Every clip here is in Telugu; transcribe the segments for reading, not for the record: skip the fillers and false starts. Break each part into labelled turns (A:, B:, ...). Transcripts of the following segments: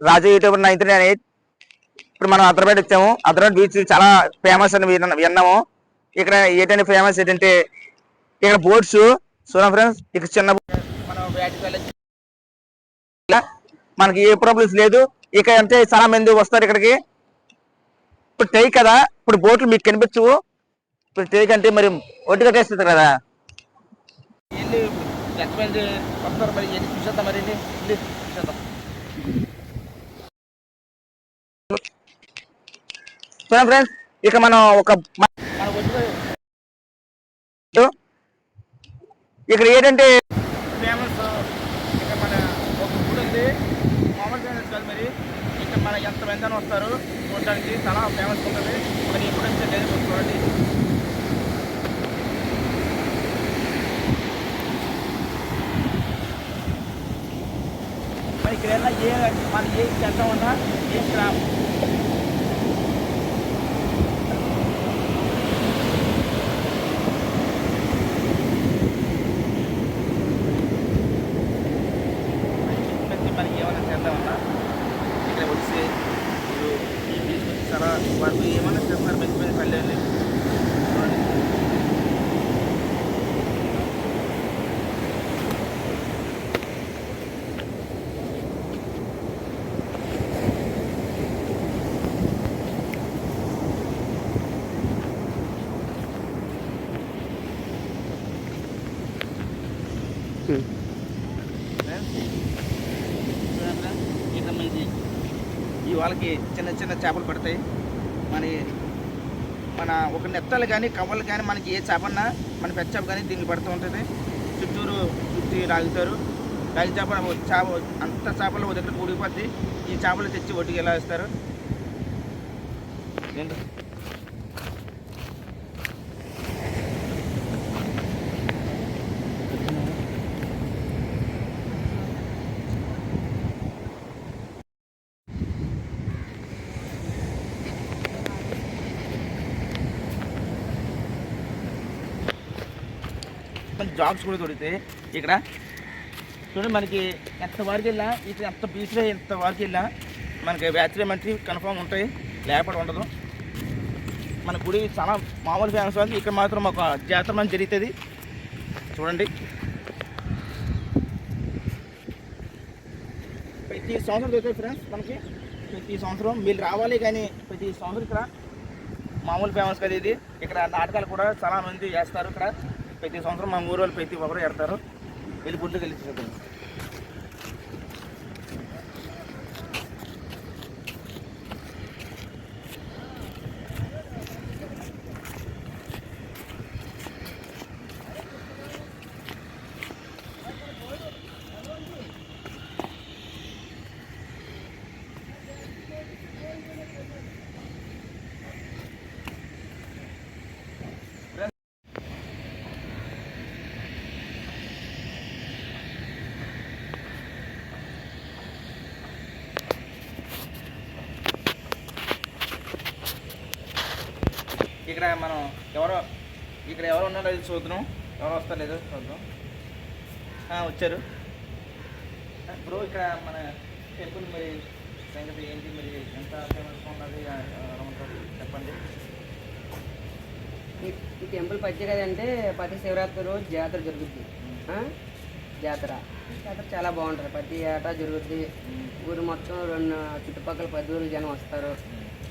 A: రాజు యూట్యూబర్ 998. ఇప్పుడు మనం అద్దరపేట వచ్చాము. అద్దరపేట బీచ్ చాలా ఫేమస్ అని విన్నాము. ఇక్కడ ఏంటంటే ఫేమస్ ఏంటంటే ఇక్కడ బోట్స్ చూడండి ఫ్రెండ్స్. ఇక్కడ చిన్న మనకి ఏ ప్రాబ్లమ్స్ లేదు. ఇక అంటే చాలా మంది వస్తారు ఇక్కడికి. ఇప్పుడు టై కదా, ఇప్పుడు బోట్లు మీకు కనిపించవు. ఇప్పుడు టై అంటే మరి ఒడ్డు కట్టేస్తుంది కదా. ఎంతమంది వస్తారు మరి చూసేద్దాం. మరి చూసేద్దాం. చూడండి ఫ్రెండ్స్, ఇక మనం ఇక్కడ ఏంటంటే ఫేమస్. ఇక్కడ మన ఒక గుడి ఉంది, మామూలు ఫేమస్ కాదు. మరి ఇక్కడ మన ఎంతమంది అని వస్తారు చూడడానికి, చాలా ఫేమస్ ఉంటుంది. మరి ఎప్పుడు వచ్చే లేదు చూడండి. మరి ఇక్కడ మన ఏ చేద్దాం ఉన్నా ఏం గ్రామం మనకి ఏమైనా చేద్దామన్నా ఇక్కడ వచ్చి మీరు ఈ బీచ్ వచ్చి చాలా వరకు ఏమైనా చేస్తున్నారు. మంచి మంచి పల్లెలు ఈ వాళ్ళకి చిన్న చిన్న చేపలు పడతాయి. మన ఒక నెత్తలు కానీ కవ్వలు కానీ మనకి ఏ చేపన్నా మన పెద్ద చేప కానీ దీనికి పడుతూ ఉంటుంది. చుట్టూరు చుట్టి రాగుతారు. రాగి చేప అంత చేపలు ఒక దగ్గర కూడిపోద్ది. ఈ చేపలు తెచ్చి ఒడ్డుకి ఎలా వేస్తారు. జాబ్స్ కూడా దొరుకుతాయి ఇక్కడ. చూడండి, మనకి ఎంత వరకు వెళ్ళా ఇక్కడ ఎంత బీచ్లో ఎంత వరకు వెళ్ళా మనకి బ్యాచులర్ మంత్రి కన్ఫామ్ ఉంటాయి, లేకపోతే ఉండదు. మన గుడి చాలా మామూలు ఫేమస్ వాళ్ళు. ఇక్కడ మాత్రం ఒక జాతర మంది జరుగుతుంది. చూడండి, ప్రతి సంవత్సరం దొరుకుతాయి ఫ్రెండ్స్. మనకి ప్రతి సంవత్సరం మీరు రావాలి. కానీ ప్రతి సంవత్సరం ఇక్కడ మామూలు ఫేమస్ కదా ఇది. ఇక్కడ నాటకాలు కూడా చాలా మంది వేస్తారు. ఇక్కడ ప్రతి సంవత్సరం మా ఊరు వాళ్ళు ప్రతి ఒక్కరు ఎడతారు. వెళ్ళి గుడ్లకు వెళ్ళి చూద్దాం. ఇక్కడ మనం ఎవరు ఉన్నారో అది చూద్దాం. ఎవరు వస్తారు లేదో చూద్దాం. వచ్చారు ఇప్పుడు. ఇక్కడ మన టెంపుల్ మరి సంగతి ఏంటి, మరి ఎంత ఫేమస్ ఉన్నది చెప్పండి.
B: ఈ టెంపుల్ ప్రత్యేకత అంటే ప్రతి శివరాత్రి రోజు జాతర జరుగుద్ది. జాతర చాలా బాగుంటుంది. ప్రతి ఏటా జరుగుద్ది. ఊరు మొత్తం చుట్టుపక్కల 10 ఊరు జనం వస్తారు.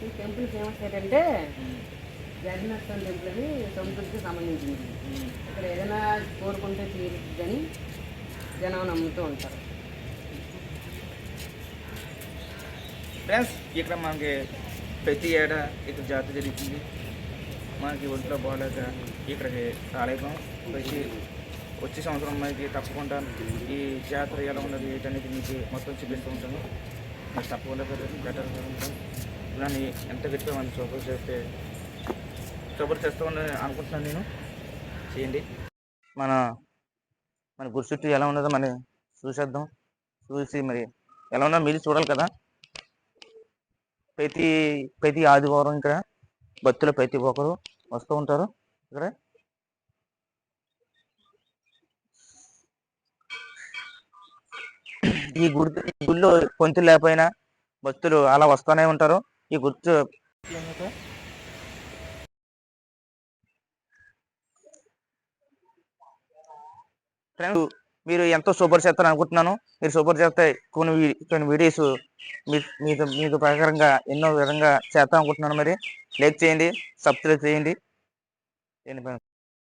B: ఈ టెంపుల్ ఫేమస్ ఏంటంటే జగన్నాథ టెంపుల్ అని సముద్రానికి సంబంధించింది. ఇక్కడ ఏదైనా కోరుకుంటే తీరుద్దని జనం నమ్ముతూ ఉంటారు.
A: ఫ్రెండ్స్, ఇక్కడ మనకి ప్రతి ఏడా ఇక్కడ జాతర జరుగుతుంది. మనకి ఒంట్లో బాగాలేక ఇక్కడికి రాలేకపోయాం. వచ్చే సంవత్సరం మనకి తప్పకుండా ఈ జాతర ఎలా ఉన్నది ఏంటనేది మీకు మొత్తం చూపిస్తూ ఉంటాను. నాకు తప్పకుండా బెటర్ ఉంటాను. ఇలాని ఎంత గట్టిగా మనం సపోర్ట్ చేస్తామని అనుకుంటున్నాను నేను. చేయండి. మన గుడి చుట్టూ ఎలా ఉన్నదో మనం చూసేద్దాం. చూసి మరి ఎలా ఉన్నదో మీరు చూడాలి కదా. ప్రతి ఆదివారం ఇక్కడ భక్తులు ప్రతి ఒక్కరు వస్తూ ఉంటారు. ఇక్కడ ఈ గుడిలో పొంతులు లేకపోయినా భక్తులు అలా వస్తూనే ఉంటారు. ఈ గుర్తు ఫ్రెండ్స్, మీరు ఎంతో సూపర్ చేస్తారు అనుకుంటున్నాను. మీరు సూపర్ చేస్తే కొన్ని వీడియోస్ మీతో ప్రకారంగా ఎన్నో విధంగా చేద్దాం అనుకుంటున్నాను. మరి లైక్ చేయండి, సబ్స్క్రైబ్ చేయండి.